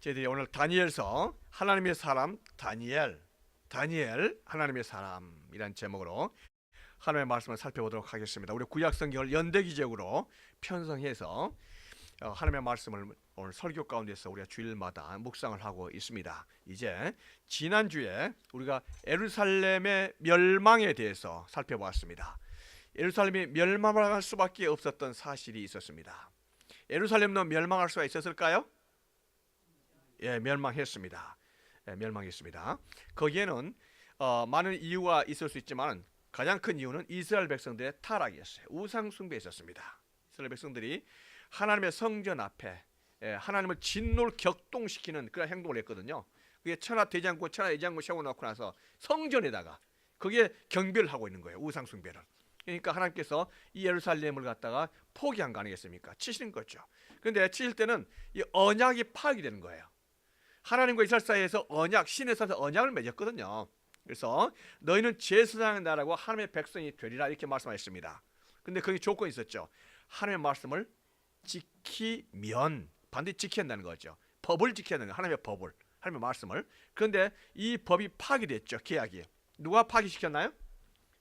저희들이 오늘 다니엘서 하나님의 사람 다니엘 하나님의 사람이란 제목으로 하나님의 말씀을 살펴보도록 하겠습니다. 우리 구약 성경을 연대기적으로 편성해서 하나님의 말씀을 오늘 설교 가운데서 우리가 주일마다 묵상을 하고 있습니다. 이제 지난주에 우리가 예루살렘의 멸망에 대해서 살펴보았습니다. 예루살렘이 멸망할 수밖에 없었던 사실이 있었습니다. 예루살렘도 멸망할 수가 있었을까요? 예, 멸망했습니다. 멸망했습니다. 거기에는 많은 이유가 있을 수 있지만 가장 큰 이유는 이스라엘 백성들의 타락이었어요. 우상 숭배에 있었습니다. 이스라엘 백성들이 하나님의 성전 앞에 하나님을 진노를 격동시키는 그런 행동을 했거든요. 그게 천하대장군 세워놓고 나서 성전에다가 거기에 경배를 하고 있는 거예요. 우상 숭배를. 그러니까 하나님께서 이 예루살렘을 갖다가 포기한 거 아니겠습니까? 치시는 거죠. 그런데 치실 때는 이 언약이 파악이 되는 거예요. 하나님과 이스라엘 사이에서 언약, 신의 사이에서 언약을 맺었거든요. 그래서 너희는 제사장의 나라고 하나님의 백성이 되리라 이렇게 말씀하셨습니다. 근데 거기 조건이 있었죠. 하나님의 말씀을 지키면 반드시 지켜야 한다는 거죠. 법을 지켜야 한다는 거예요. 하나님의 법을, 하나님의 말씀을. 그런데 이 법이 파기됐죠. 계약이. 누가 파기시켰나요?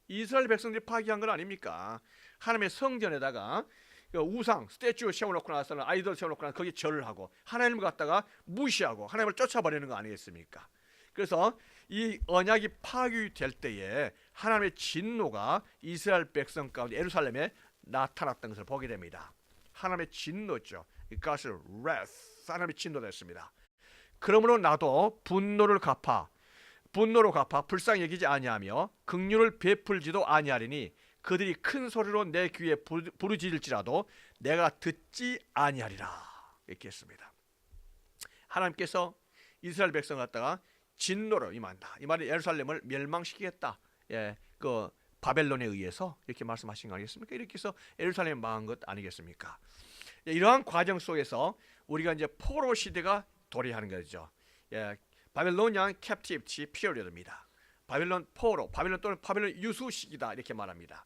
이스라엘 백성들이 파기한 건 아닙니까? 하나님의 성전에다가 우상, 스태츄 세워놓고 나서는 아이돌 세워놓고 나서 거기에 절을 하고 하나님을 갖다가 무시하고 하나님을 쫓아버리는 거 아니겠습니까? 그래서 이 언약이 파괴될 때에 하나님의 진노가 이스라엘 백성 가운데 예루살렘에 나타났던 것을 보게 됩니다. 하나님의 진노죠. God's wrath, 하나님의 진노됐습니다. 그러므로 나도 분노로 갚아 불쌍히 여기지 아니하며 긍휼을 베풀지도 아니하리니 그들이 큰 소리로 내 귀에 부르짖을지라도 내가 듣지 아니하리라 이렇게 했습니다. 하나님께서 이스라엘 백성을 갖다가 진노로 임한다. 이 말은 예루살렘을 멸망시키겠다. 그 바벨론에 의해서 이렇게 말씀하신 거 아니겠습니까? 이렇게 해서 예루살렘이 망한 것 아니겠습니까? 이러한 과정 속에서 우리가 이제 포로 시대가 도래하는 거죠. 바벨로니안 캡티비티 피리어드입니다. 바벨론 포로, 바벨론 또는 바벨론 유수 시기다 이렇게 말합니다.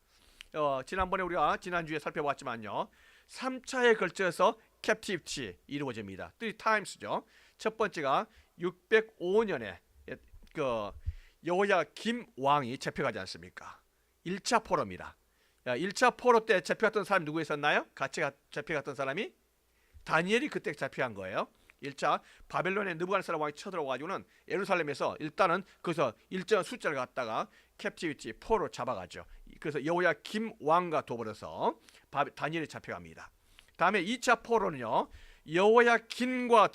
지난번에 우리가 지난주에 살펴봤지만요. 3차에 걸쳐서 캡티비티 이루어집니다. 3times죠. 첫 번째가 605년에 그 여호야김 왕이 잡혀가지 않습니까? 1차 포로입니다. 1차 포로 때 잡혀갔던 사람이 누구 있었나요? 같이 잡혀갔던 사람이 다니엘이 그때 잡혀간 거예요. 1차 바벨론의 느부갓네살 왕이 쳐들어가지고는 예루살렘에서 일단은 거기서 일정한 숫자를 갖다가 캡티비티 포로 잡아가죠. 그래서 여호야김 왕과 더불어서 다니엘이 잡혀갑니다. 다음에 2차 포로는요. 여호야김 왕과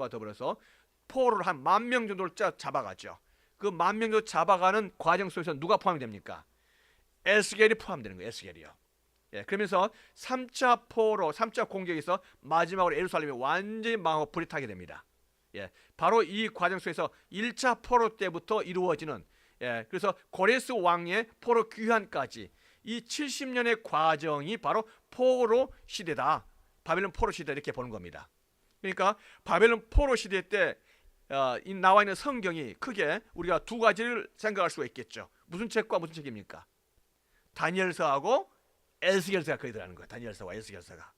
더불어서 포로를 한 10,000명 정도를 잡아가죠. 그 10,000명 정도 잡아가는 과정 속에서 누가 포함이 됩니까? 에스겔이 포함되는 거예요. 에스겔이요. 그러면서 3차 포로, 3차 공격에서 마지막으로 예루살렘이 완전히 망하고 불이 타게 됩니다. 바로 이 과정 속에서 1차 포로 때부터 이루어지는 그래서 고레스 왕의 포로 귀환까지 이 70년의 과정이 바로 포로 시대다. 바벨론 포로 시대 이렇게 보는 겁니다. 그러니까 바벨론 포로 시대 때 나와 있는 성경이 크게 우리가 두 가지를 생각할 수가 있겠죠. 무슨 책과 무슨 책입니까? 다니엘서하고 에스겔서가 거기 들어가는 거예요. 다니엘서와 에스겔서가.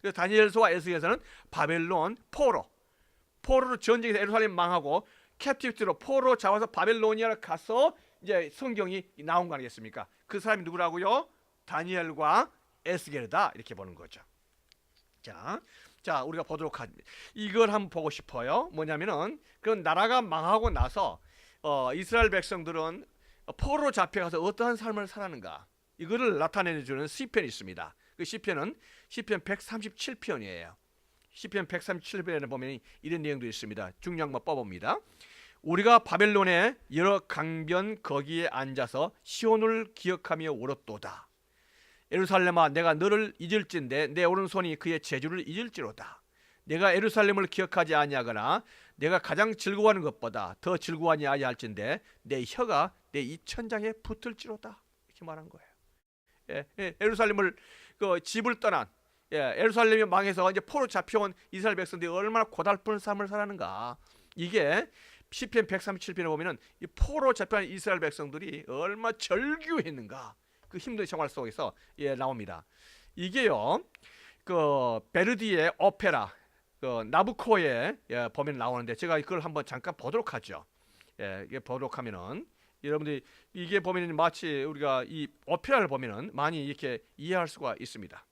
그래서 다니엘서와 에스겔서는 바벨론 포로로 전쟁에서 예루살렘 망하고 캡티비티로 포로 잡아서 바벨로니아로 가서 이제 성경이 나온 거 아니겠습니까? 그 사람이 누구라고요? 다니엘과 에스겔이다 이렇게 보는 거죠. 자 우리가 보도록 합니다. 이걸 한번 보고 싶어요. 뭐냐면은 그런 나라가 망하고 나서 이스라엘 백성들은 포로로 잡혀가서 어떠한 삶을 살았는가? 이거를 나타내주는 시편이 있습니다. 그 시편은 시편 137편이에요. 시편 137편에 보면 이런 내용도 있습니다. 중요한 거 뽑아봅니다. 우리가 바벨론의 여러 강변 거기에 앉아서 시온을 기억하며 울었도다. 예루살렘아 내가 너를 잊을진대 내 오른손이 그의 재주를 잊을지로다. 내가 예루살렘을 기억하지 아니하거나 내가 가장 즐거워하는 것보다 더 즐거워하지 아니할진대 내 혀가 내 이천장에 붙을지로다. 이렇게 말한 거예요. 예루살렘을 집을 떠난 예루살렘이 망해서 이제 포로 잡혀온 이스라엘 백성들이 얼마나 고달픈 삶을 살았는가. 이게 시편 137편에 보면은 이 포로 잡혀온 이스라엘 백성들이 얼마나 절규했는가. 그 힘든 생활 속에서 나옵니다. 이게요. 그 베르디의 오페라 그 나부코의 범인이 나오는데 제가 이걸 한번 잠깐 보도록 하죠. 이게 보도록 하면은 여러분들이 이게 보면은 마치 우리가 이 오페라를 보면은 많이 이렇게 이해할 수가 있습니다.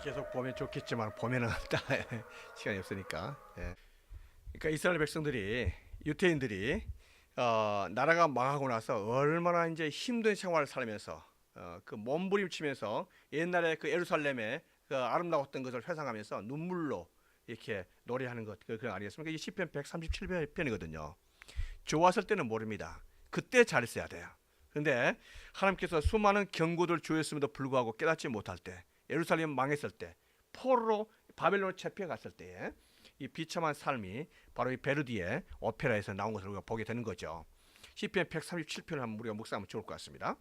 계속 보면 좋겠지만 보면은 시간이 없으니까. 그러니까 이스라엘 백성들이 유태인들이 나라가 망하고 나서 얼마나 이제 힘든 생활을 살면서 그 몸부림치면서 옛날에 그 예루살렘의 그 아름다웠던 것을 회상하면서 눈물로 이렇게 노래하는 것 그거 아니겠습니까? 이 시편 137편이거든요. 좋았을 때는 모릅니다. 그때 잘했어야 돼요. 그런데 하나님께서 수많은 경고를 주었음에도 불구하고 깨닫지 못할 때, 예루살렘 망했을 때, 포로로 바벨론을 잡혀갔을 때에 이 비참한 삶이 바로 이 베르디의 오페라에서 나온 것을 우리가 보게 되는 거죠. 시편 137편을 한번 우리가 묵상하면 좋을 것 같습니다.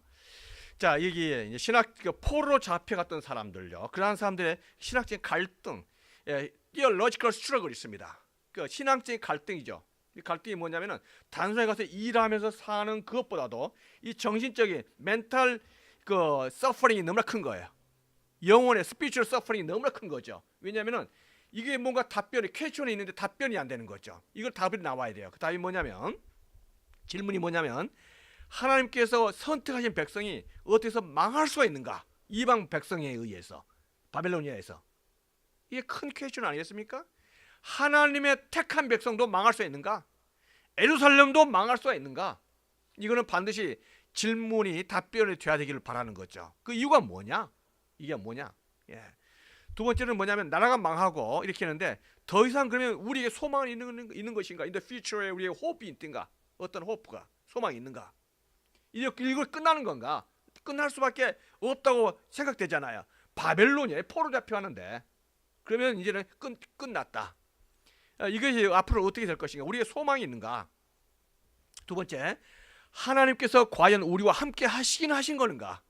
자, 여기 신학 포로로 잡혀갔던 사람들요. 그러한 사람들의 신학적인 갈등, theological struggle 있습니다. 그 신앙적인 갈등이죠. 이 갈등이 뭐냐면은 단순히 가서 일하면서 사는 그것보다도 이 정신적인 멘탈 그 서퍼링이 너무나 큰 거예요. 영혼의 스피리추얼 서퍼링이 너무나 큰 거죠. 왜냐하면은 이게 뭔가 답변이 퀘스천이 있는데 답변이 안 되는 거죠. 이걸 답이 나와야 돼요. 그 답이 뭐냐면, 질문이 뭐냐면, 하나님께서 선택하신 백성이 어떻게 해서 망할 수가 있는가? 이방 백성에 의해서, 바벨로니아에서. 이게 큰 퀘스천 아니겠습니까? 하나님의 택한 백성도 망할 수 있는가? 예루살렘도 망할 수가 있는가? 이거는 반드시 질문이 답변이 돼야 되기를 바라는 거죠. 그 이유가 뭐냐? 이게 뭐냐? 예. 두 번째는 뭐냐면, 나라가 망하고 이렇게 했는데 더 이상 그러면 우리에게 소망이 있는 것인가? In the future에 우리의 호흡이 있든가? 어떤 호프가 소망이 있는가? 이걸 끝나는 건가? 끝날 수밖에 없다고 생각되잖아요. 바벨론에 포로 잡혀하는데 그러면 이제는 끝났다. 이것이 앞으로 어떻게 될 것인가? 우리의 소망이 있는가? 두 번째, 하나님께서 과연 우리와 함께 하시긴 하신 거는가?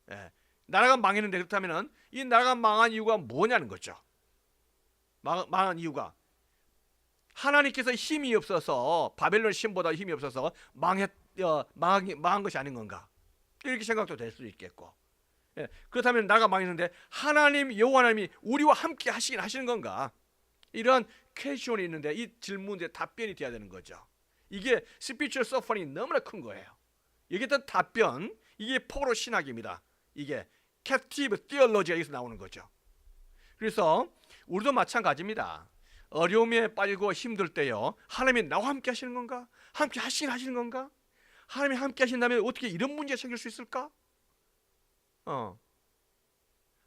예. 나라가 망했는데 그렇다면 이 나라가 망한 이유가 뭐냐는 거죠. 망한 이유가 하나님께서 힘이 없어서, 바벨론 힘보다 힘이 없어서 망한 것이 아닌 건가? 이렇게 생각도 될 수 있겠고, 예. 그렇다면 나라가 망했는데 하나님, 여호와 하나님이 우리와 함께 하시긴 하시는 건가? 이런 퀘스천이 있는데 이 질문에 답변이 돼야 되는 거죠. 이게 스피리추얼 서퍼링이 너무나 큰 거예요. 여기에 대한 답변, 이게 포로 신학입니다. 이게 캡티브 티올로지가 여기서 나오는 거죠. 그래서 우리도 마찬가지입니다. 어려움에 빠지고 힘들 때요, 하나님이 나와 함께 하시는 건가? 함께 하시는 건가? 하나님이 함께 하신다면 어떻게 이런 문제가 생길 수 있을까?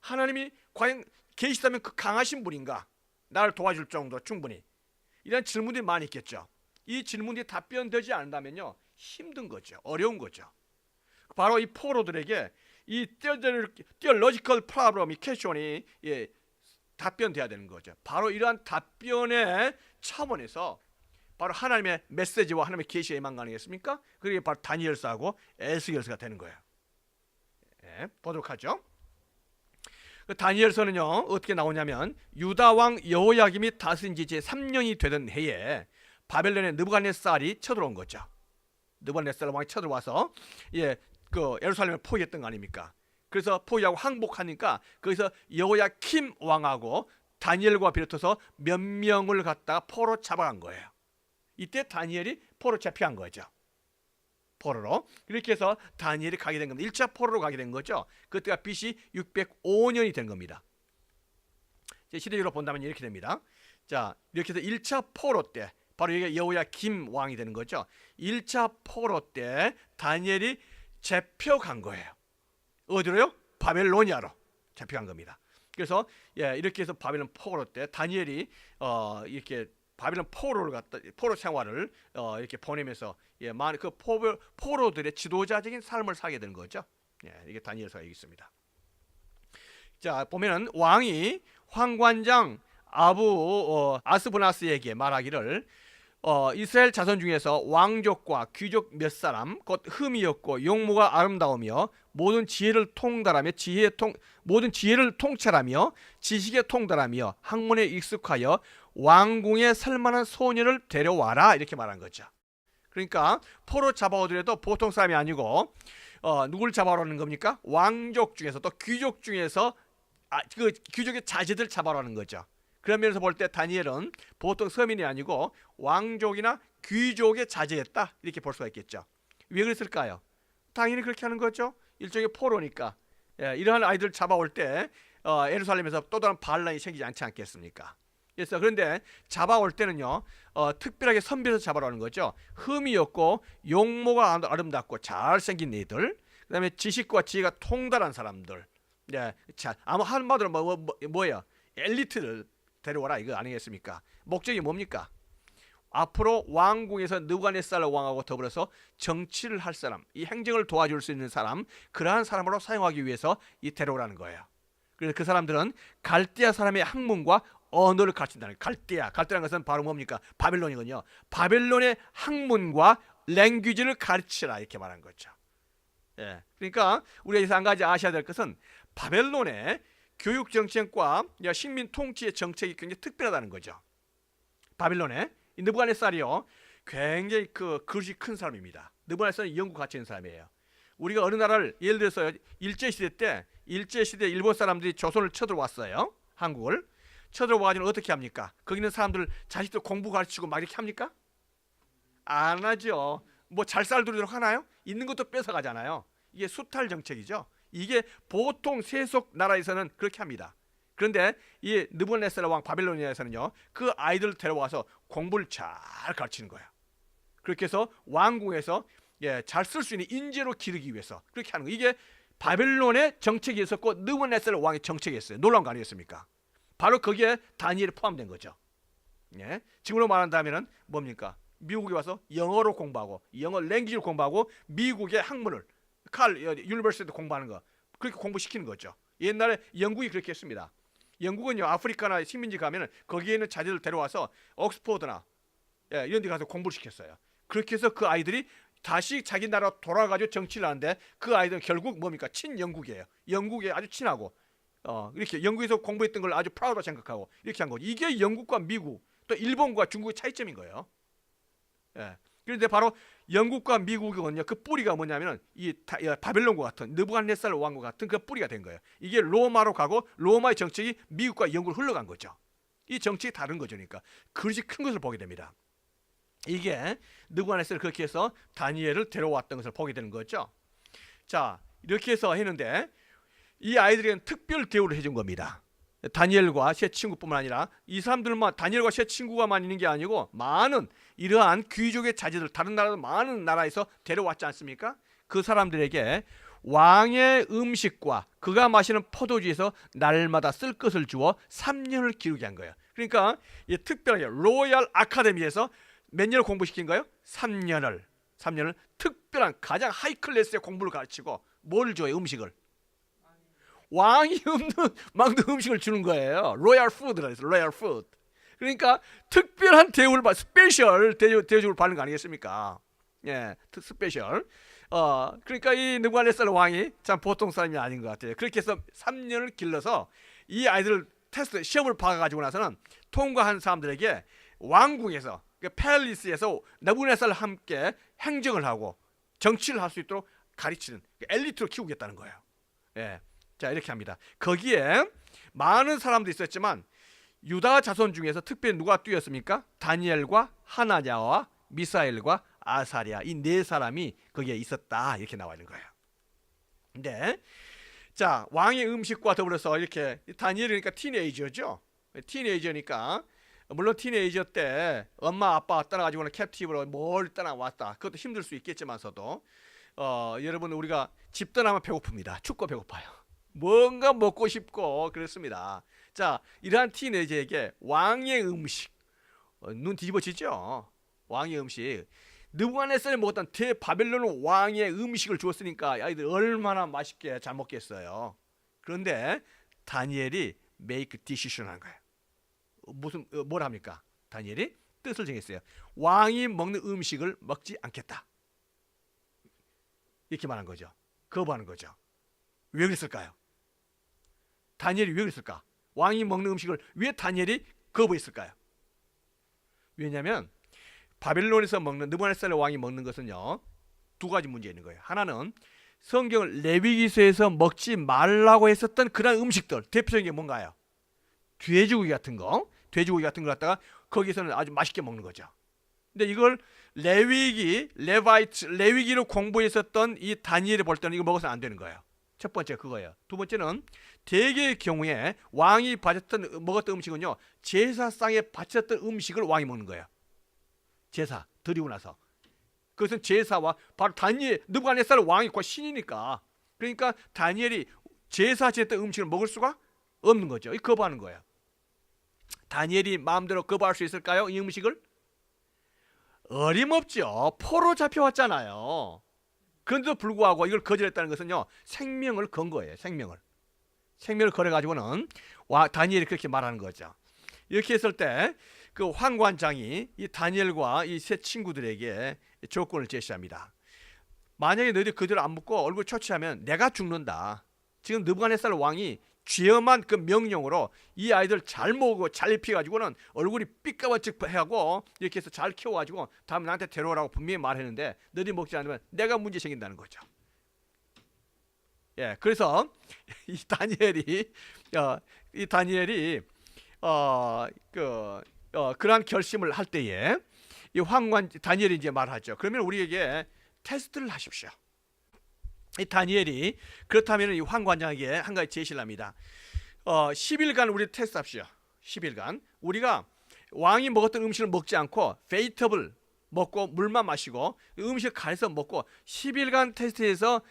하나님이 과연 계시다면 그 강하신 분인가? 나를 도와줄 정도 충분히. 이런 질문들이 많이 있겠죠. 이 질문이 답변되지 않는다면요, 힘든 거죠. 어려운 거죠. 바로 이 포로들에게 이 theological problem, 이 퀘스천이 답변돼야 되는 거죠. 바로 이러한 답변의 차원에서 바로 하나님의 메시지와 하나님의 계시가 임한 거 아니겠습니까? 그게 바로 다니엘서하고 에스겔서가 되는 거예요. 예, 보도록 하죠. 그 다니엘서는요, 어떻게 나오냐면, 유다 왕 여호야김이 다스린 지 제 3년이 되던 해에 바벨론의 느부갓네살이 쳐들어온 거죠. 느부갓네살 왕이 쳐들어와서 그 예루살렘을 포위했던 거 아닙니까? 그래서 포위하고 항복하니까 거기서 여호야킴 왕하고 다니엘과 비롯해서 몇 명을 갖다가 포로 잡아간 거예요. 이때 다니엘이 포로 잡혀간 거죠. 포로로. 이렇게 해서 다니엘이 가게 된 겁니다. 1차 포로로 가게 된 거죠. 그때가 BC 605년이 된 겁니다. 시대적으로 본다면 이렇게 됩니다. 자, 이렇게 해서 1차 포로 때, 바로 이게 여호야김 왕이 되는 거죠. 1차 포로 때 다니엘이 잡혀간 거예요. 어디로요? 바벨로니아로 잡혀간 겁니다. 그래서 이렇게 해서 바벨론 포로 때 다니엘이 이렇게 바벨론 포로 생활을 이렇게 보내면서 많은 그 포로들의 지도자적인 삶을 살게 되는 거죠. 이게 다니엘서가 여기 있습니다. 자, 보면은 왕이 황관장 아스브나스에게 말하기를, 이스라엘 자손 중에서 왕족과 귀족 몇 사람, 곧 흠이 없고 용모가 아름다우며 모든 지혜를 통달하며 모든 지혜를 통찰하며 지식에 통달하며 학문에 익숙하여 왕궁에 살만한 소년을 데려와라, 이렇게 말한 거죠. 그러니까 포로 잡아오더라도 보통 사람이 아니고 누굴 잡아오라는 겁니까? 왕족 중에서, 또 귀족 중에서 그 귀족의 자제들 잡아오라는 거죠. 그런 면에서 볼 때 다니엘은 보통 서민이 아니고 왕족이나 귀족의 자제였다, 이렇게 볼 수가 있겠죠. 왜 그랬을까요? 당연히 그렇게 하는 거죠. 일종의 포로니까. 이러한 아이들 잡아올 때 예루살렘에서 또 다른 반란이 생기지 않지 않겠습니까? 그런데 잡아올 때는요, 특별하게 선별해서 잡아오는 거죠. 흠이 없고 용모가 아름답고 잘생긴 이들, 그 다음에 지식과 지혜가 통달한 사람들, 아마 한마디로 뭐예요? 엘리트를 데려와라, 이거 아니겠습니까? 목적이 뭡니까? 앞으로 왕궁에서 느부갓네살 왕하고 더불어서 정치를 할 사람, 이 행정을 도와줄 수 있는 사람, 그러한 사람으로 사용하기 위해서 데려오라는 거예요. 그래서 그 사람들은 갈대아 사람의 학문과 언어를 가르친다는 거예요. 갈대아라는 것은 바로 뭡니까? 바벨론이거든요. 바벨론의 학문과 랭귀지를 가르치라, 이렇게 말한 거죠. 그러니까 우리가 여기서 한 가지 아셔야 될 것은 바벨론의 교육 정책과 식민 통치의 정책이 굉장히 특별하다는 거죠. 바벨론의 이 느부갓네살이요, 굉장히 그릇이 큰 사람입니다. 느부갓네살은 영국 가치 있는 사람이에요. 우리가 어느 나라를 예를 들어서 일제시대 때 일제시대 일본 사람들이 조선을 쳐들어왔어요. 한국을 쳐들어와가지고 어떻게 합니까? 거기 있는 사람들 자식들 공부 가르치고 막 이렇게 합니까? 안 하죠. 뭐 잘 살도록 하나요? 있는 것도 뺏어 가잖아요. 이게 수탈 정책이죠. 이게 보통 세속 나라에서는 그렇게 합니다. 그런데 이 느부갓네살 왕 바벨로니아에서는요, 그 아이들 데려와서 공부를 잘 가르치는 거예요. 그렇게 해서 왕궁에서 잘 쓸 수 있는 인재로 기르기 위해서 그렇게 하는 거예요. 이게 바벨론의 정책이 있었고 느부갓네살 왕의 정책이었어요. 놀라운 거 아니겠습니까? 바로 거기에 다니엘이 포함된 거죠. 예. 지금으로 말한다면은 뭡니까? 미국에 와서 영어로 공부하고 영어 랭귀지를 공부하고 미국의 학문을 유니버시티에서 공부하는 거, 그렇게 공부시키는 거죠. 옛날에 영국이 그렇게 했습니다. 영국은요, 아프리카나 식민지 가면은 거기에 있는 자녀들 데려와서 옥스퍼드나 이런 데 가서 공부를 시켰어요. 그렇게 해서 그 아이들이 다시 자기 나라 돌아가지고 정치를 하는데 그 아이들은 결국 뭡니까? 친영국이에요. 영국에 아주 친하고 이렇게 영국에서 공부했던 걸 아주 프라우드하게 생각하고 이렇게 한 거죠. 이게 영국과 미국 또 일본과 중국의 차이점인 거예요. 그런데 바로 영국과 미국은요, 그 뿌리가 뭐냐면은 이 바벨론과 같은 느부갓네살 왕과 같은 그 뿌리가 된 거예요. 이게 로마로 가고 로마의 정책이 미국과 영국으로 흘러간 거죠. 이 정책이 다른 거죠. 그러니까 그릇이 큰 것을 보게 됩니다. 이게 느부갓네살을 그렇게 해서 다니엘을 데려왔던 것을 보게 되는 거죠. 자, 이렇게 해서 했는데 이 아이들에게는 특별 대우를 해준 겁니다. 다니엘과 세 친구뿐만 아니라 이 사람들만 다니엘과 세 친구가만 있는 게 아니고 많은 이러한 귀족의 자제들 다른 나라도 많은 나라에서 데려왔지 않습니까? 그 사람들에게 왕의 음식과 그가 마시는 포도주에서 날마다 쓸 것을 주어 3년을 기르게 한 거예요. 그러니까 특별하게 로얄 아카데미에서 몇 년을 공부시킨 거예요? 3년을 특별한 가장 하이 클래스의 공부를 가르치고 뭘 줘요? 음식을. 왕이 먹는 음식을 주는 거예요. 로얄 푸드라 해서 로얄 푸드. 그러니까 특별한 대우를 스페셜 대우를 받는 거 아니겠습니까? 예, 스페셜. 그러니까 이 느부갓네살 왕이 참 보통 사람이 아닌 것 같아요. 그렇게 해서 3년을 길러서 이 아이들을 테스트 시험을 봐가지고 나서는 통과한 사람들에게 왕궁에서 팰리스에서 느부갓네살과 함께 행정을 하고 정치를 할 수 있도록 가르치는 엘리트로 키우겠다는 거예요. 예. 자, 이렇게 합니다. 거기에 많은 사람도 있었지만 유다 자손 중에서 특별히 누가 뛰었습니까? 다니엘과 하나냐와 미사엘과 아사랴, 이 네 사람이 거기에 있었다, 이렇게 나와 있는 거예요. 근데 자, 왕의 음식과 더불어서 이렇게 다니엘이니까 티네이저죠. 티네이저니까 물론 티네이저 때 엄마 아빠 떠나가지고는 캡티브로 멀리 떠나왔다. 그것도 힘들 수 있겠지만서도 여러분, 우리가 집 떠나면 배고픕니다. 춥고 배고파요. 뭔가 먹고 싶고 그렇습니다. 자, 이러한 티네이저에게 왕의 음식, 눈 뒤집어지죠. 왕의 음식, 느부갓네살이 먹었던 대바벨론 왕의 음식을 주었으니까 아이들 얼마나 맛있게 잘 먹겠어요. 그런데 다니엘이 make decision 한 거예요. 뭘 합니까? 다니엘이 뜻을 정했어요. 왕이 먹는 음식을 먹지 않겠다, 이렇게 말한 거죠. 거부하는 거죠. 왜 그랬을까요? 다니엘이 왜 그랬을까? 왕이 먹는 음식을 왜 다니엘이 거부했을까요? 왜냐하면 바벨론에서 먹는 느부갓네살 왕이 먹는 것은요, 두 가지 문제가 있는 거예요. 하나는 성경을 레위기서에서 먹지 말라고 했었던 그런 음식들, 대표적인 게 뭔가요? 돼지고기 같은 거 갖다가 거기서는 아주 맛있게 먹는 거죠. 근데 이걸 레위기로 공부했었던 이 다니엘이 볼 때는 이거 먹어서는 안 되는 거예요. 첫 번째 그거예요. 두 번째는 대개의 경우에 왕이 먹었던 음식은요, 제사상에 바쳤던 음식을 왕이 먹는 거예요. 제사 드리고 나서. 그것은 제사와 바로 다니엘, 느부갓네살 왕이 곧 신이니까, 그러니까 다니엘이 제사 지냈던 음식을 먹을 수가 없는 거죠. 거부하는 거예요. 다니엘이 마음대로 거부할 수 있을까요? 이 음식을? 어림없죠. 포로 잡혀왔잖아요. 그런데도 불구하고 이걸 거절했다는 것은요, 생명을 건 거예요. 생명을 걸어가지고는 다니엘이 그렇게 말하는 거죠. 이렇게 했을 때 그 환관장이 이 다니엘과 이 세 친구들에게 조건을 제시합니다. 만약에 너희들이 그대로 안 묻고 얼굴 초치하면 내가 죽는다. 지금 느부갓네살 왕이 쥐엄한 그 명령으로 이 아이들 잘 먹고 잘 입혀가지고는 얼굴이 삐까번쩍하고 이렇게 해서 잘 키워가지고 다음에 나한테 데려오라고 분명히 말했는데 너희들이 먹지 않으면 내가 문제 생긴다는 거죠. 예, 그래서 이 다니엘이 이 다니엘이 그러한 결심을 할 때에 이 황관 다니엘이 이제 말하죠. 그러면 우리에게 테스트를 하십시오. 이 다니엘이 그렇다면 이 황관장에게 한 가지 제시를 합니다. 10일간 우리 테스트합시오. 10일간 우리가 왕이 먹었던 음식을 먹지 않고 페이터블 먹고 물만 마시고 음식 가려서 먹고 10일간 테스트해서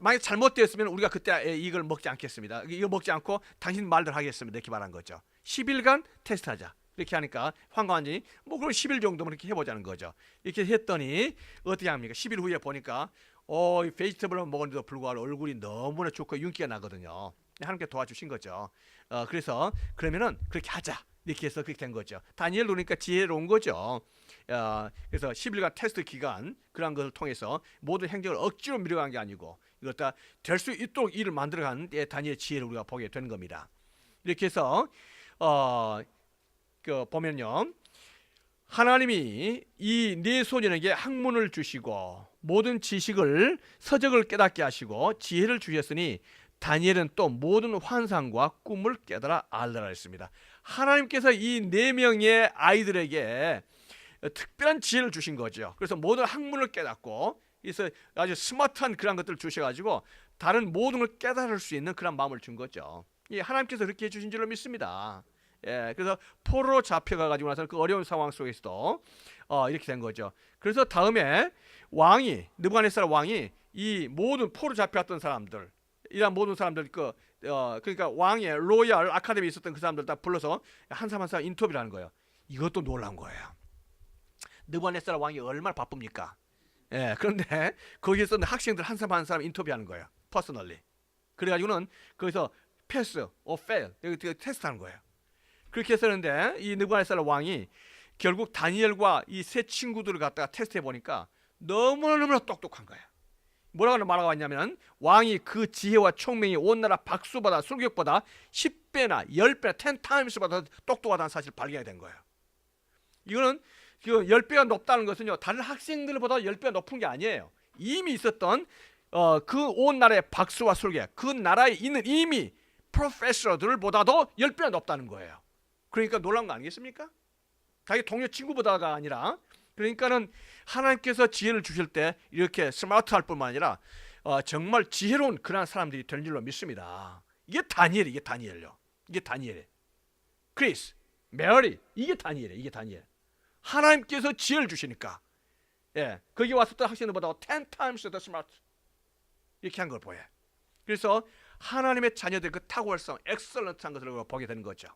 만약 잘못되었으면 우리가 그때 이걸 먹지 않겠습니다. 이거 먹지 않고 당신 말대로 하겠습니다. 이렇게 말한 거죠. 10일간 테스트하자. 이렇게 하니까 황관장이 뭐 그럼 10일 정도면 이렇게 해보자는 거죠. 이렇게 했더니 어떻게 합니까? 10일 후에 보니까 이 베지터블을 먹었는데도 불구하고 얼굴이 너무나 좋고 윤기가 나거든요. 하나님께 도와주신 거죠. 그래서 그러면은 그렇게 하자. 이렇게 해서 그렇게 된 거죠. 다니엘 노니까 지혜로운 거죠. 그래서 10일간 테스트 기간 그런 것을 통해서 모든 행정을 억지로 밀어간 게 아니고 이걸 다 될 수 있도록 일을 만들어간 다니엘의 지혜를 우리가 보게 되는 겁니다. 이렇게 해서 보면요, 하나님이 이 네 소년에게 학문을 주시고 모든 지식을 서적을 깨닫게 하시고 지혜를 주셨으니 다니엘은 또 모든 환상과 꿈을 깨달아 알더라 했습니다. 하나님께서 이 네 명의 아이들에게 특별한 지혜를 주신 거죠. 그래서 모든 학문을 깨닫고 그래서 아주 스마트한 그런 것들을 주셔가지고 다른 모든 걸 깨달을 수 있는 그런 마음을 준 거죠. 하나님께서 그렇게 해주신 줄로 믿습니다. 그래서 포로로 잡혀가지고 나서 그 어려운 상황 속에서도 이렇게 된 거죠. 그래서 다음에 느부갓네살 왕이 이 모든 포로 잡혀갔던 사람들, 이런 모든 사람들 그러니까 왕의 로얄 아카데미에 있었던 그 사람들 다 불러서 한 사람 한 사람 인터뷰를 하는 거예요. 이것도 놀라운 거예요. 느부갓네살 왕이 얼마나 바쁩니까? 그런데 거기에 있었던 학생들 한 사람 한 사람 인터뷰하는 거예요. 퍼스널리. 그래가지고는 거기서 패스, 페일 이렇게 테스트하는 거예요. 그렇게 했었는데 이 느부갓네살 왕이 결국 다니엘과 이 세 친구들을 갖다가 테스트해 보니까 너무나 똑똑한 거예요. 뭐라고 말하고 왔냐면 왕이 그 지혜와 총명이 온 나라 박수보다 술객보다 10배나 10배나 10times보다 똑똑하다는 사실을 발견이 된 거예요. 이거는 10배가 높다는 것은요, 다른 학생들보다 10배가 높은 게 아니에요. 이미 있었던 그 온 나라의 박수와 술객, 그 나라에 있는 이미 프로페서들보다도 10배가 높다는 거예요. 그러니까 놀라운 거 아니겠습니까? 자기 동료 친구보다가 아니라, 그러니까는 하나님께서 지혜를 주실 때 이렇게 스마트할 뿐만 아니라 정말 지혜로운 그런 사람들이 될 줄로 믿습니다. 이게 다니엘이에요. 이게 다니엘. 크리스, 메리, 이게 다니엘. 하나님께서 지혜를 주시니까 거기 왔었던 학생들보다 10times the smart 이렇게 한 걸 보여요. 그래서 하나님의 자녀들 그 탁월성, 엑셀런트한 것을 보게 되는 거죠.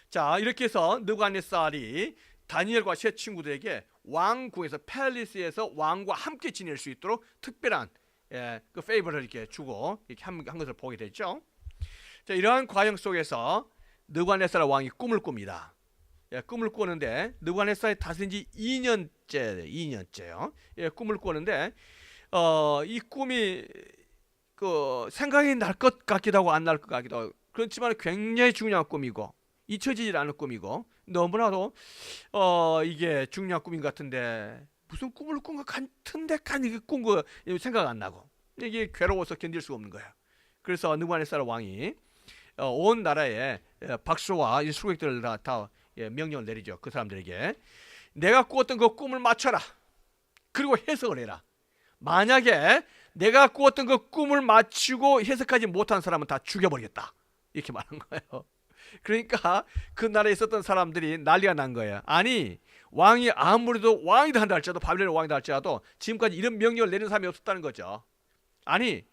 자, 이렇게 해서 느부갓네살이 다니엘과 세 친구들에게 왕궁에서 팰리스에서 왕과 함께 지낼 수 있도록 특별한 그 페이버를 이렇게 주고 이렇게 한 것을 보게 됐죠. 자, 이러한 과정 속에서 느부갓네살 왕이 꿈을 꿉니다. 꿈을 꾸는데 느부갓네살이 다스린 지 2년째요. 꿈을 꾸는데 이 꿈이 생각이 날 것 같기도 하고 안 날 것 같기도 하고 그렇지만 굉장히 중요한 꿈이고 잊혀지질 않을 꿈이고 너무나도 이게 중요한 꿈인 것 같은데 무슨 꿈을 꾼 것 같은데 이게 꾼 거 생각 안 나고 이게 괴로워서 견딜 수가 없는 거예요. 그래서 느부갓네살 왕이 온 나라에 박수와 술객들을 다 명령을 내리죠. 그 사람들에게 내가 꾸었던 그 꿈을 맞춰라. 그리고 해석을 해라. 만약에 내가 꾸었던 그 꿈을 맞추고 해석하지 못한 사람은 다 죽여버리겠다. 이렇게 말한 거예요. 그러니까 그 나라에 있었던 사람들이 난리가 난 거예요. 아니 왕이 아무래도 왕이다 한다 할지라도 바빌론의 왕이다 할지라도 지금까지 이런 명령을 내린 사람이 없었다는 거죠. 아니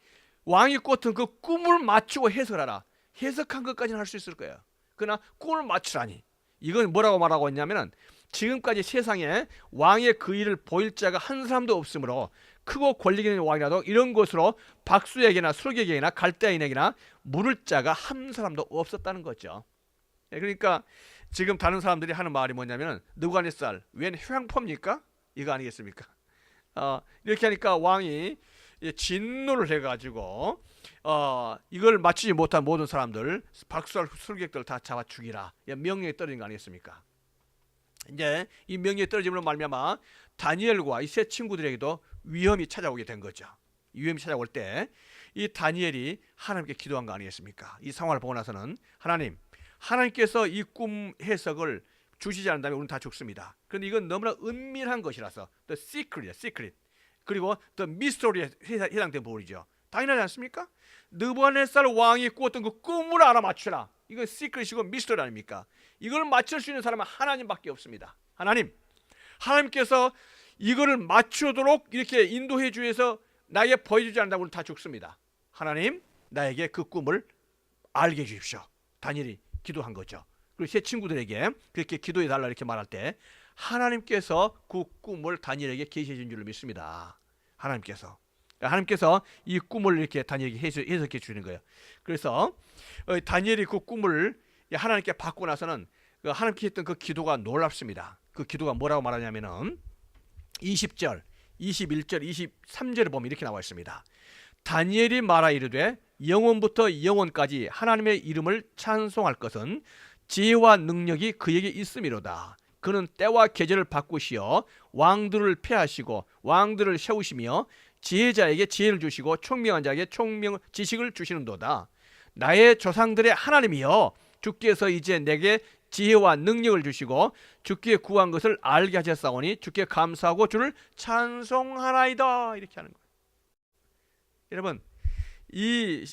왕이 꿨던 그 꿈을 맞추고 해석하라. 해석한 것까지는 할 수 있을 거예요. 그러나 꿈을 맞추라니. 이건 뭐라고 말하고 있냐면은 지금까지 세상에 왕의 그 일을 보일 자가 한 사람도 없으므로 크고 권력 있는 왕이라도 이런 것으로 박수에게나 술객에게나 갈대인에게나 물을 자가 한 사람도 없었다는 거죠. 그러니까 지금 다른 사람들이 하는 말이 뭐냐면 느부갓네살 웬 휴양포입니까? 이거 아니겠습니까? 이렇게 하니까 왕이 진노를 해가지고 이걸 맞추지 못한 모든 사람들 박수할 술객들 다 잡아 죽이라 명령이 떨어진 거 아니겠습니까? 이제 이 명령이 떨어짐으로 말미암아 다니엘과 이 세 친구들에게도 위험이 찾아오게 된 거죠. 위험이 찾아올 때 이 다니엘이 하나님께 기도한 거 아니겠습니까? 이 상황을 보고 나서는 하나님께서 이 꿈 해석을 주시지 않는다면 우리는 다 죽습니다. 그런데 이건 너무나 은밀한 것이라서 the secret 그리고 the mystery에 해당된 부분이죠. 당연하지 않습니까? 느부갓네살 왕이 꾸었던 그 꿈을 알아맞추라. 이건 시크릿이고 미스터리 아닙니까? 이걸 맞출 수 있는 사람은 하나님밖에 없습니다. 하나님께서 이거를 맞추도록 이렇게 인도해 주셔서 나에게 보여주지 않는다면 우리는 다 죽습니다. 하나님, 나에게 그 꿈을 알게 해 주십시오. 다니엘이 기도한 거죠. 그리고 제 친구들에게 그렇게 기도해 달라 이렇게 말할 때 하나님께서 그 꿈을 다니엘에게 계시해 준 줄을 믿습니다. 하나님께서 이 꿈을 이렇게 다니엘에게 해석해 주는 거예요. 그래서 다니엘이 그 꿈을 하나님께 받고 나서는 하나님께 했던 그 기도가 놀랍습니다. 그 기도가 뭐라고 말하냐면은 20절, 21절, 23절을 보면 이렇게 나와 있습니다. 다니엘이 말하 이르되 영원부터 영원까지 하나님의 이름을 찬송할 것은 지혜와 능력이 그에게 있음이로다. 그는 때와 계절을 바꾸시어 왕들을 폐하시고 왕들을 세우시며 지혜자에게 지혜를 주시고 총명한 자에게 지식을 주시는도다. 나의 조상들의 하나님이여, 주께서 이제 내게 지혜와 능력을 주시고 주께 구한 것을 알게 하셨사오니 주께 감사하고 주를 찬송하나이다. 이렇게 하는 거예요. 여러분, 이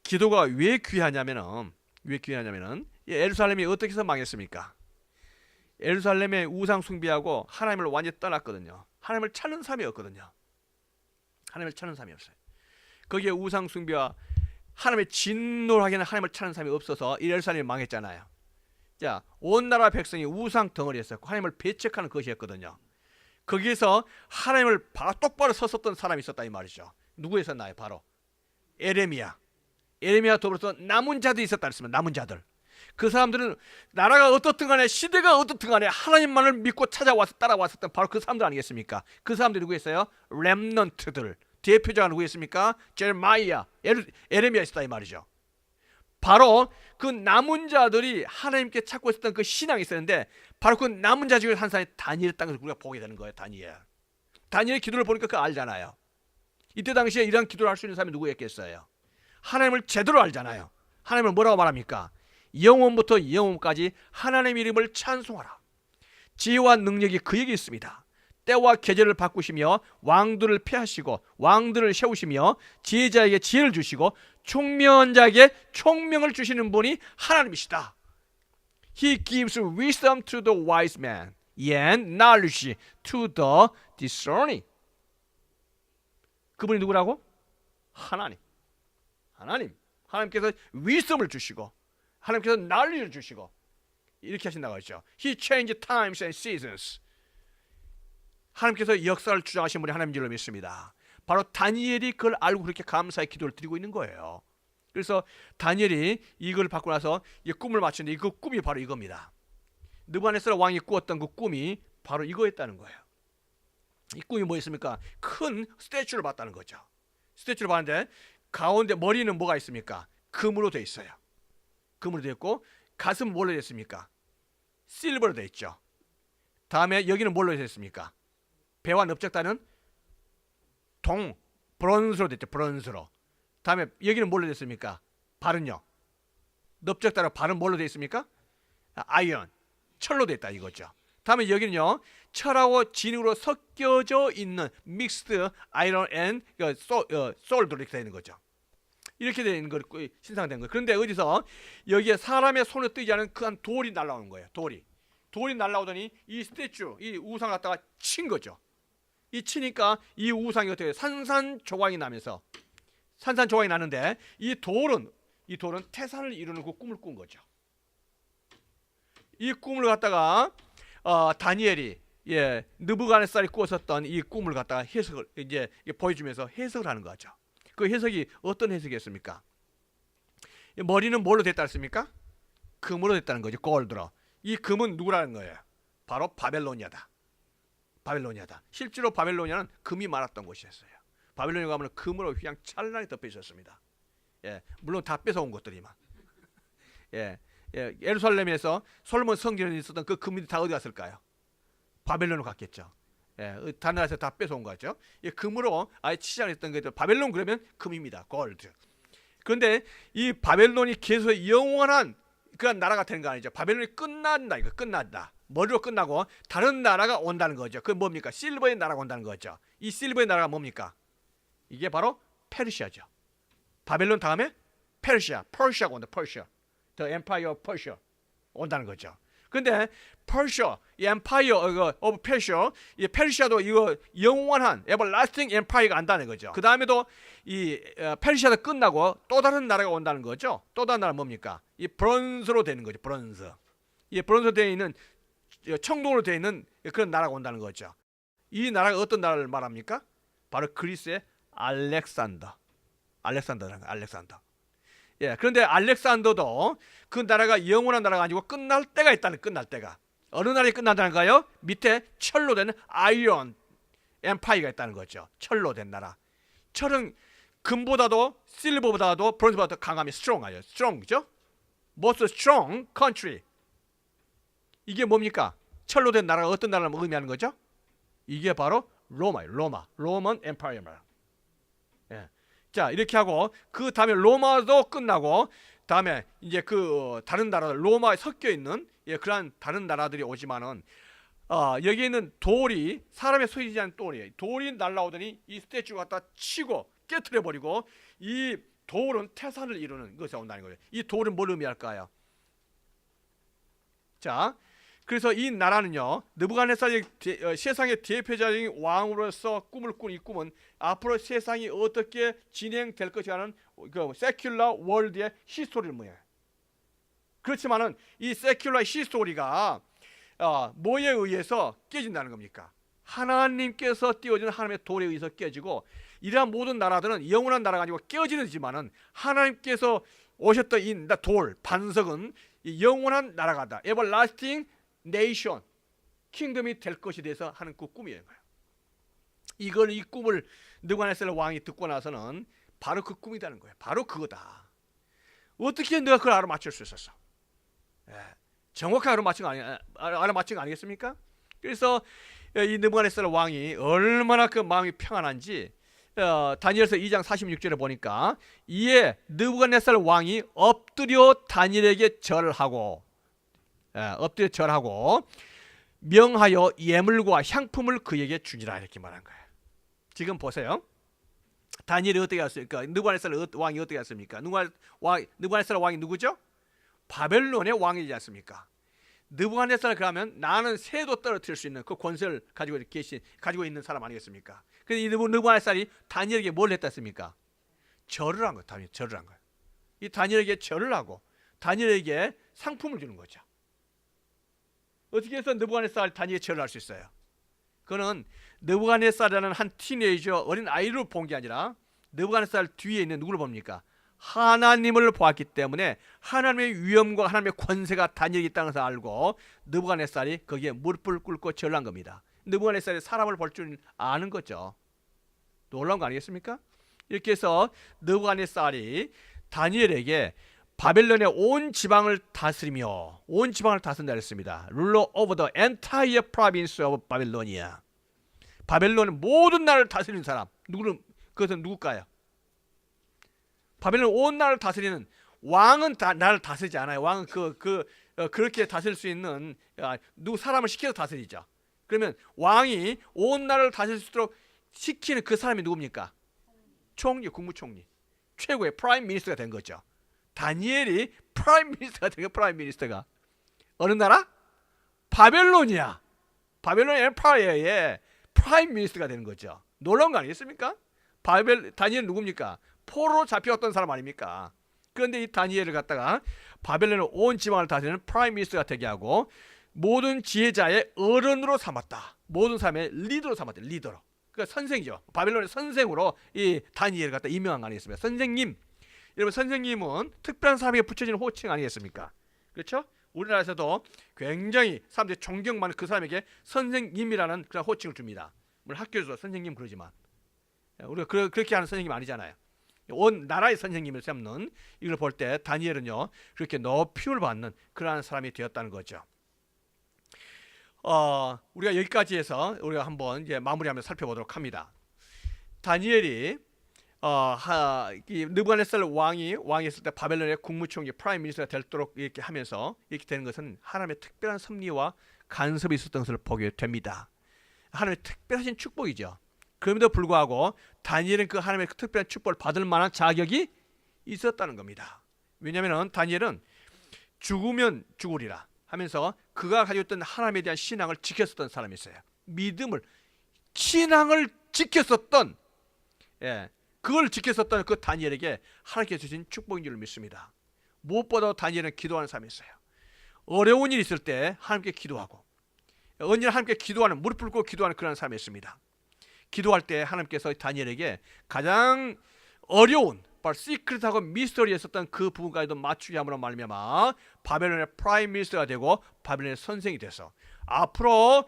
기도가 왜 귀하냐면은 예루살렘이 어떻게 해서 망했습니까? 예루살렘의 우상 숭배하고 하나님을 완전히 떠났거든요. 하나님을 찾는 사람이 없거든요. 하나님을 찾는 사람이 없어요. 거기에 우상 숭배와 하나님의 진노하게는 하나님을 찾는 사람이 없어서 예루살렘이 망했잖아요. 자, 온 나라 백성이 우상 덩어리였었고 하나님을 배척하는 것이었거든요. 거기에서 하나님을 똑바로 섰었던 사람이 있었다 이 말이죠. 누구 있었나요? 바로 에레미야 더불어서 남은 자들이 있었다 했습니다. 남은 자들. 그 사람들은 나라가 어떻든 간에 시대가 어떻든 간에 하나님만을 믿고 따라왔었던 바로 그 사람들 아니겠습니까? 그 사람들이 누구였어요? 렘넌트들. 대표자가 누구였습니까? 제레마이야, 에레미야 있었다 이 말이죠. 바로 그 남은 자들이 하나님께 찾고 있었던 그 신앙이 있었는데 바로 그 남은 자 중에 한 사람이 다니엘이었다는 것을 우리가 보게 되는 거예요. 다니엘의 기도를 보니까 그거 알잖아요. 이때 당시에 이러한 기도를 할 수 있는 사람이 누구였겠어요? 하나님을 제대로 알잖아요. 하나님을 뭐라고 말합니까? 영원부터 영원까지 하나님의 이름을 찬송하라. 지혜와 능력이 그에게 있습니다. 때와 계절을 바꾸시며 왕들을 폐하시고 왕들을 세우시며 지혜자에게 지혜를 주시고 총명한 자에게 총명을 주시는 분이 하나님이시다. He gives wisdom to the wise man and knowledge to the discerning. 그분이 누구라고? 하나님께서 wisdom을 주시고 하나님께서 knowledge를 주시고 이렇게 하신다고 했죠. He changed times and seasons. 하나님께서 역사를 주장하신 분이 하나님인 줄로 믿습니다. 바로 다니엘이 그걸 알고 그렇게 감사의 기도를 드리고 있는 거예요. 그래서 다니엘이 이걸 받고 나서 이 꿈을 맞추는데 그 꿈이 바로 이겁니다. 느부갓네살 왕이 꾸었던 그 꿈이 바로 이거였다는 거예요. 이 꿈이 뭐였습니까? 큰 스태츄를 봤다는 거죠. 스태츄를 봤는데 가운데 머리는 뭐가 있습니까? 금으로 되어 있어요. 금으로 되어 있고 가슴 뭘로 되어 있습니까? 실버로 되어 있죠. 다음에 여기는 뭘로 되어 있습니까? 배와 넓적다는 브론즈로 됐죠. 브론즈로. 다음에 여기는 뭘로 됐습니까? 발은요. 넓적다는 발은 뭘로 되어 있습니까? 아이언, 철로 됐다 이거죠. 다음에 여기는요. 철하고 진으로 섞여져 있는 믹스드 아이언 앤 솔도 이렇게 되는 거죠. 이렇게 되는 거 신상된 거예요. 그런데 어디서 여기에 사람의 손에 뜨지 않은 그 한 돌이 날라오는 거예요. 돌이 날라오더니 이 스태츄, 이 우상 갖다가 친 거죠. 이 치니까 이 우상이 어떻게 산산조각이 나면서 산산조각이 나는데 이 돌은 태산을 이루는 그 꿈을 꾼 거죠. 이 꿈을 갖다가 다니엘이 느부갓네살이 꾸었었던 이 꿈을 갖다가 해석을 이제 보여주면서 해석을 하는 거죠. 그 해석이 어떤 해석이었습니까? 머리는 뭘로 됐다 했습니까? 금으로 됐다는 거죠. 골드로. 이 금은 누구라는 거예요? 바로 바벨로니아다. 실제로 바벨로니아는 금이 많았던 곳이었어요. 바벨로니아 가면 금으로 그냥 찬란히 덮여 있었습니다. 물론 다 뺏어온 것들이만. 예루살렘에서 솔로몬 성전에 있었던 그 금이 다 어디 갔을까요? 바벨론으로 갔겠죠. 다른 나라에서 다 뺏어온 거죠. 금으로 아예 치장했던 게 바벨론 그러면 금입니다. 골드. 그런데 이 바벨론이 계속 영원한 그런 나라가 되는 거 아니죠. 바벨론이 끝난다. 이거 끝난다. 머리로 끝나고 다른 나라가 온다는 거죠. 그 뭡니까? 실버의 나라가 온다는 거죠. 이 실버의 나라가 뭡니까? 이게 바로 페르시아죠. 바벨론 다음에 퍼시아가 온다. 퍼시아. The Empire of Persia 온다는 거죠. 근데 퍼시아, 이 Empire of Persia, 이 페르시아도 이거 영원한 everlasting empire가 안다는 거죠. 그 다음에도 이 페르시아도 끝나고 또 다른 나라가 온다는 거죠. 또 다른 나라 뭡니까? 이 브론즈로 되는 거죠. 브론즈. 이 브론즈로 되어 있는 청동으로 되어 있는 그런 나라가 온다는 거죠. 이 나라가 어떤 나라를 말합니까? 바로 그리스의 알렉산더라는 거예요. 알렉산더. 그런데 알렉산더도 그 나라가 영원한 나라가 아니고 끝날 때가 있다는, 끝날 때가. 어느 나라에 끝난다는가요? 밑에 철로 된 아이언 엠파이어가 있다는 거죠. 철로 된 나라. 철은 금보다도 실버보다도 브론즈보다 더 강함이 스트롱하죠. 스트롱이죠. Most strong country. 이게 뭡니까? 철로 된 나라가 어떤 나라를 의미하는 거죠? 이게 바로 로마예요. 로만 엠파이어입니다. 자, 이렇게 하고 그 다음에 로마도 끝나고 다음에 이제 그 다른 나라들 로마에 섞여 있는 그러한 다른 나라들이 오지만은 여기 있는 돌이 사람의 소유지 않은 돌이에요. 돌이 날라오더니 이 스태츄가 갖다 치고 깨트려 버리고 이 돌은 태산을 이루는 것이 온다는 거예요. 이 돌은 뭘 의미할까요? 자, 그래서 이 나라는요, 느부갓네살이 세상의 대표적인 왕으로서 꿈을 꾼 이 꿈은 앞으로 세상이 어떻게 진행될 것이라는 그 세큘러 월드의 히스토리를 뭐예요. 그렇지만은 이 세큘러 히스토리가 뭐에 의해서 깨진다는 겁니까? 하나님께서 띄워준 하나님의 돌에 의해서 깨지고, 이러한 모든 나라들은 영원한 나라가 아니고 깨어지지만은 하나님께서 오셨던 이 돌 반석은 영원한 나라가다. everlasting 네이션, 킹덤이 될 것이 돼서 하는 그 꿈이에요. 이 꿈을 느부갓네살 왕이 듣고 나서는 바로 그 꿈이라는 거예요. 바로 그거다. 어떻게 내가 그걸 알아맞힐 수 있었어? 정확하게 알아맞힌 거 아니겠습니까? 그래서 이 느부갓네살 왕이 얼마나 그 마음이 평안한지 다니엘서 2장 46절에 보니까 이에 느부갓네살 왕이 엎드려 다니엘에게 절하고 명하여 예물과 향품을 그에게 주니라 이렇게 말한 거예요. 지금 보세요. 다니엘이 어떻게 했습니까? 느부갓네살 왕이 어떻게 했습니까? 느부갓네살 왕이 누구죠? 바벨론의 왕이지 않습니까? 느부갓네살 그러면 나는 새도 떨어뜨릴 수 있는 그 권세를 가지고 있는 사람 아니겠습니까? 그런데 이 느부갓네살이 다니엘에게 뭘 했습니까? 절을 한 거예요. 절을 한 거예요. 이 다니엘에게 절을 하고 다니엘에게 상품을 주는 거죠. 어떻게 해서 느부갓네살 다니엘에게 절을 할 수 있어요? 그거는 느부갓네살이라는 한 티네이저 어린 아이를 본 게 아니라 느부갓네살 뒤에 있는 누구를 봅니까? 하나님을 보았기 때문에 하나님의 위엄과 하나님의 권세가 다니엘에게 있다는 것을 알고 느부갓네살이 거기에 무릎을 꿇고 절한 겁니다. 느부갓네살이 사람을 볼 줄 아는 거죠. 놀라운 거 아니겠습니까? 이렇게 해서 느부갓네살이 다니엘에게 바벨론의 온 지방을 다스리며 온 지방을 다스린다 했습니다. Ruler over the entire province of Babylonia. 바벨론의 모든 나라를 다스리는 사람. 그것은 누굴까요? 바벨론 온 나라를 다스리는 왕은 나라를 다스리지 않아요. 왕은 그렇게 다스릴 수 있는 사람을 시켜서 다스리죠. 그러면 왕이 온 나라를 다스릴 수 있도록 시키는 그 사람이 누굽니까? 총리, 국무총리, 최고의 프라임 미니스터가 된 거죠. 다니엘이 프라임 미니스터가 된 거예요. 프라임 미니스터가 어느 나라? 바벨론이야. 바벨론 엠파이어의 프라임 미니스터가 되는 거죠. 놀라운 거 아니겠습니까? 다니엘은 누굽니까? 포로로 잡혀왔던 사람 아닙니까? 그런데 이 다니엘을 갖다가 바벨론의 온 지방을 다스리는 프라임 미니스터가 되게 하고 모든 지혜자의 어른으로 삼았다. 모든 사람의 리더로 삼았다. 리더로. 그러니까 선생이죠. 바벨론의 선생으로 이 다니엘을 갖다 임명한 거 아니겠습니까? 선생님. 여러분, 선생님은 특별한 사람에게 붙여지는 호칭 아니겠습니까? 그렇죠? 우리나라에서도 굉장히 사람들이 존경받는 그 사람에게 선생님이라는 그런 호칭을 줍니다. 물론 학교에서 선생님 그러지만 우리가 그렇게 하는 선생님 아니잖아요. 온 나라의 선생님을 삼는 이걸 볼 때 다니엘은요 그렇게 높임을 받는 그러한 사람이 되었다는 거죠. 우리가 여기까지 해서 우리가 한번 이제 마무리하면서 살펴보도록 합니다. 다니엘이 이 느부갓네살 왕이 있을 때 바벨론의 국무총리 프라임 미니스터가 되도록 이렇게 하면서 이렇게 되는 것은 하나님의 특별한 섭리와 간섭이 있었던 것을 보게 됩니다. 하나님의 특별하신 축복이죠. 그럼에도 불구하고 다니엘은 그 하나님의 특별한 축복을 받을 만한 자격이 있었다는 겁니다. 왜냐하면 다니엘은 죽으면 죽으리라 하면서 그가 가지고 있던 하나님에 대한 신앙을 지켰었던 사람이 있어요. 신앙을 지켰었던, 그걸 지켰었던 그 다니엘에게 하나님께서 주신 축복인 줄 믿습니다. 무엇보다 다니엘은 기도하는 사람이 있어요. 어려운 일이 있을 때 하나님께 기도하고, 언제나 하나님께 기도하는, 무릎 꿇고 기도하는 그런 사람이 있습니다. 기도할 때 하나님께서 다니엘에게 가장 어려운, 바로 시크릿하고 미스터리했었던 그 부분까지도 맞추게 함으로 말미암아 바벨론의 프라임 미니스터가 되고 바벨론의 선생이 돼서 앞으로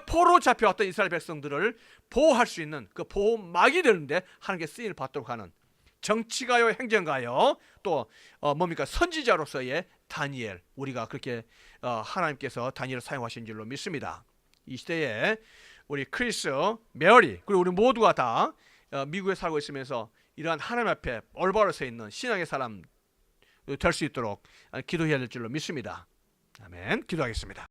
포로 잡혀왔던 이스라엘 백성들을 보호할 수 있는 그 보호막이 되는데 하나님께 쓰임을 받도록 하는 정치가요, 행정가요, 또 선지자로서의 다니엘, 우리가 그렇게 하나님께서 다니엘을 사용하신 줄로 믿습니다. 이 시대에 우리 크리스, 메어리, 그리고 우리 모두가 다 미국에 살고 있으면서 이러한 하나님 앞에 올바로 서 있는 신앙의 사람 될 수 있도록 기도해야 될 줄로 믿습니다. 아멘. 기도하겠습니다.